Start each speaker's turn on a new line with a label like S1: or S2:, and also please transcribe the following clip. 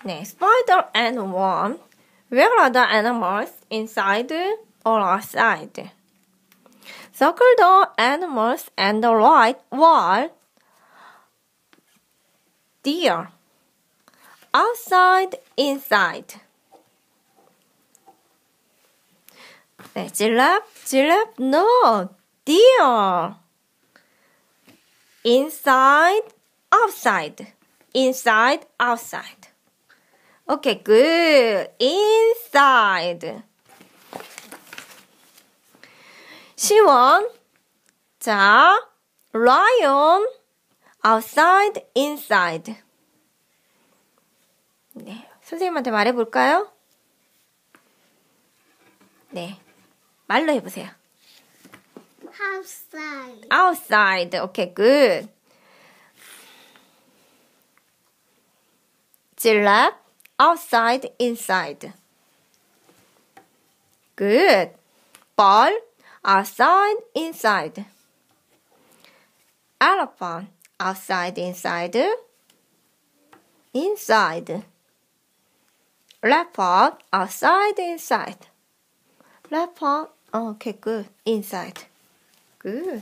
S1: 네, spider and worm. Where are the animals? Inside or outside? Circle the animals and the right wall. Deer. Outside, inside. 네, giraffe, no. Deer. Inside, outside. Inside, outside. Okay, good. Inside. 시원. 자, lion. Outside, inside. 네, 선생님한테 말해볼까요? 네, 말로 해보세요.
S2: Outside.
S1: Outside. Okay, good. Giraffe. Outside, inside. Good. Ball. Outside, inside. Elephant. Outside, inside. Inside. Leopard. Outside, inside. Leopard. Okay, good. Inside. Good.